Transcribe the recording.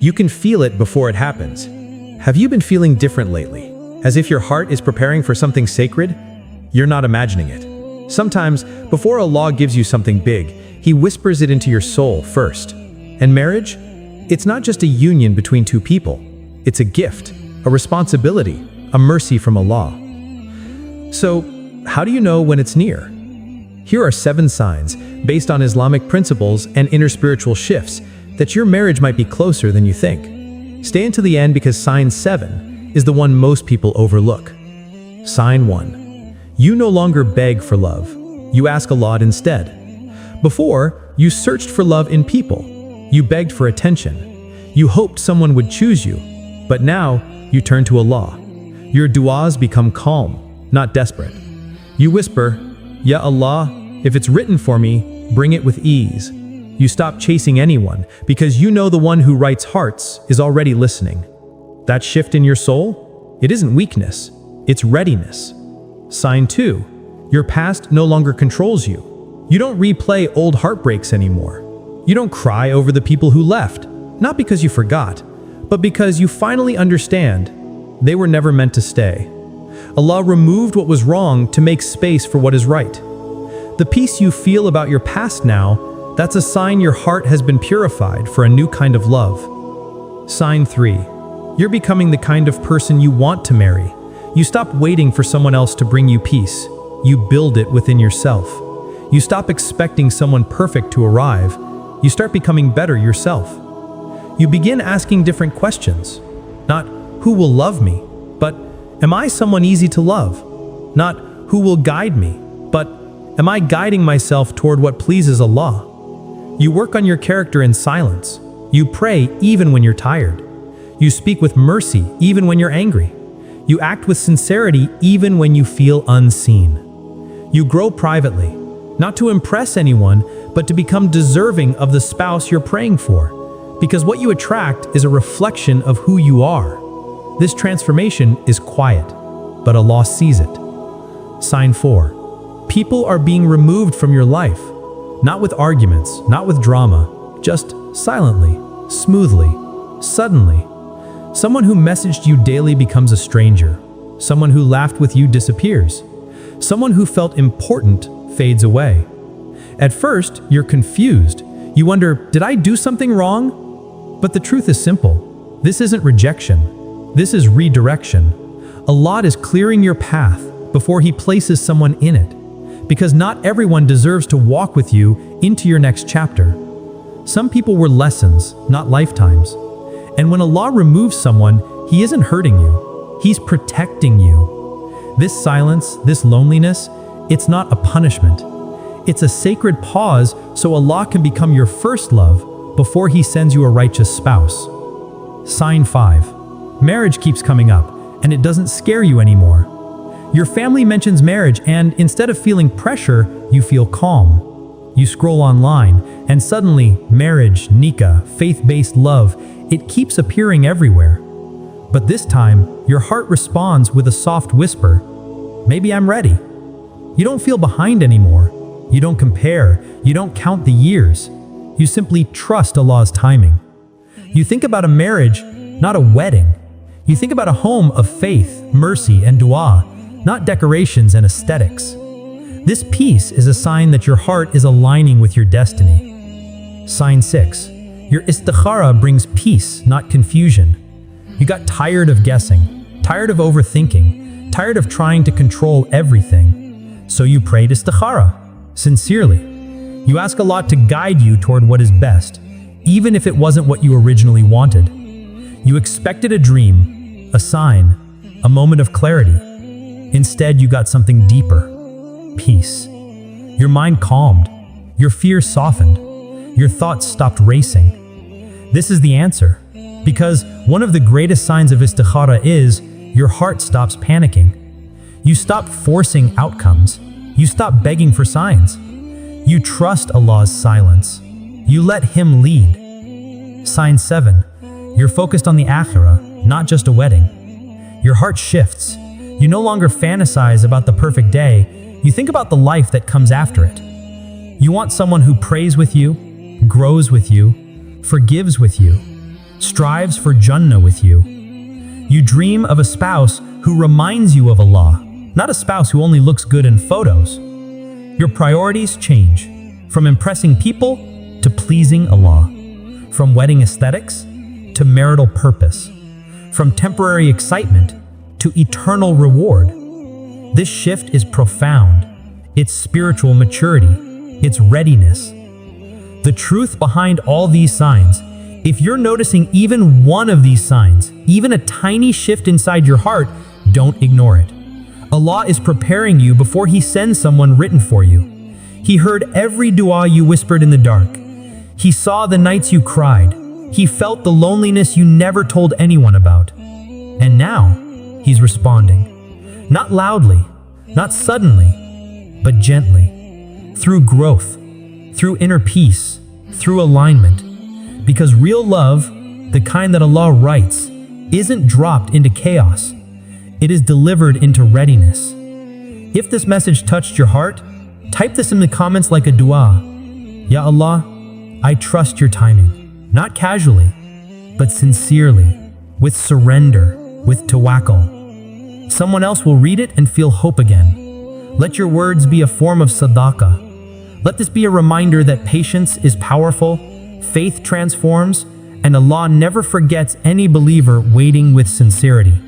You can feel it before it happens. Have you been feeling different lately? As if your heart is preparing for something sacred? You're not imagining it. Sometimes, before Allah gives you something big, He whispers it into your soul first. And marriage? It's not just a union between two people. It's a gift, a responsibility, a mercy from Allah. So, how do you know when it's near? Here are 7 signs, based on Islamic principles and inner spiritual shifts, that your marriage might be closer than you think. Stay until the end because sign 7 is the one most people overlook. Sign 1. You no longer beg for love. You ask Allah instead. Before, you searched for love in people. You begged for attention. You hoped someone would choose you. But now, you turn to Allah. Your du'as become calm, not desperate. You whisper, Ya Allah, if it's written for me, bring it with ease. You stop chasing anyone because you know the one who writes hearts is already listening. That shift in your soul? It isn't weakness, it's readiness. Sign 2. Your past no longer controls you. You don't replay old heartbreaks anymore. You don't cry over the people who left, not because you forgot, but because you finally understand they were never meant to stay. Allah removed what was wrong to make space for what is right. The peace you feel about your past now, that's a sign your heart has been purified for a new kind of love. Sign 3. You're becoming the kind of person you want to marry. You stop waiting for someone else to bring you peace. You build it within yourself. You stop expecting someone perfect to arrive. You start becoming better yourself. You begin asking different questions. Not, who will love me? But, am I someone easy to love? Not, who will guide me? But, am I guiding myself toward what pleases Allah? You work on your character in silence. You pray even when you're tired. You speak with mercy even when you're angry. You act with sincerity even when you feel unseen. You grow privately, not to impress anyone, but to become deserving of the spouse you're praying for. Because what you attract is a reflection of who you are. This transformation is quiet, but Allah sees it. Sign 4. People are being removed from your life. Not with arguments, not with drama, just silently, smoothly, suddenly. Someone who messaged you daily becomes a stranger. Someone who laughed with you disappears. Someone who felt important fades away. At first, you're confused. You wonder, did I do something wrong? But the truth is simple. This isn't rejection. This is redirection. Allah is clearing your path before He places someone in it. Because not everyone deserves to walk with you into your next chapter. Some people were lessons, not lifetimes. And when Allah removes someone, He isn't hurting you. He's protecting you. This silence, this loneliness, it's not a punishment. It's a sacred pause so Allah can become your first love before He sends you a righteous spouse. Sign 5. Marriage keeps coming up, and it doesn't scare you anymore. Your family mentions marriage, and instead of feeling pressure, you feel calm. You scroll online, and suddenly, marriage, nikah, faith-based love, it keeps appearing everywhere. But this time, your heart responds with a soft whisper, maybe I'm ready. You don't feel behind anymore. You don't compare. You don't count the years. You simply trust Allah's timing. You think about a marriage, not a wedding. You think about a home of faith, mercy, and dua, not decorations and aesthetics. This peace is a sign that your heart is aligning with your destiny. Sign 6. Your istikhara brings peace, not confusion. You got tired of guessing, tired of overthinking, tired of trying to control everything. So you prayed istikhara, sincerely. You ask Allah to guide you toward what is best, even if it wasn't what you originally wanted. You expected a dream, a sign, a moment of clarity. Instead, you got something deeper. Peace. Your mind calmed. Your fears softened. Your thoughts stopped racing. This is the answer. Because one of the greatest signs of istikhara is your heart stops panicking. You stop forcing outcomes. You stop begging for signs. You trust Allah's silence. You let Him lead. Sign 7. You're focused on the akhirah, not just a wedding. Your heart shifts. You no longer fantasize about the perfect day. You think about the life that comes after it. You want someone who prays with you, grows with you, forgives with you. strives for Jannah with you. You dream of a spouse who reminds you of Allah, not a spouse who only looks good in photos. Your priorities change, from impressing people to pleasing Allah, from wedding aesthetics to marital purpose, from temporary excitement to eternal reward. This shift is profound. It's spiritual maturity. It's readiness. The truth behind all these signs, if you're noticing even one of these signs, even a tiny shift inside your heart, don't ignore it. Allah is preparing you before He sends someone written for you. He heard every dua you whispered in the dark. He saw the nights you cried. He felt the loneliness you never told anyone about. And now, He's responding. Not loudly, not suddenly, but gently. Through growth, through inner peace, through alignment. Because real love, the kind that Allah writes, isn't dropped into chaos. It is delivered into readiness. If this message touched your heart, type this in the comments like a dua. Ya Allah, I trust your timing. Not casually, but sincerely, with surrender, with tawakkul. Someone else will read it and feel hope again. Let your words be a form of sadaqah. Let this be a reminder that patience is powerful, faith transforms, and Allah never forgets any believer waiting with sincerity.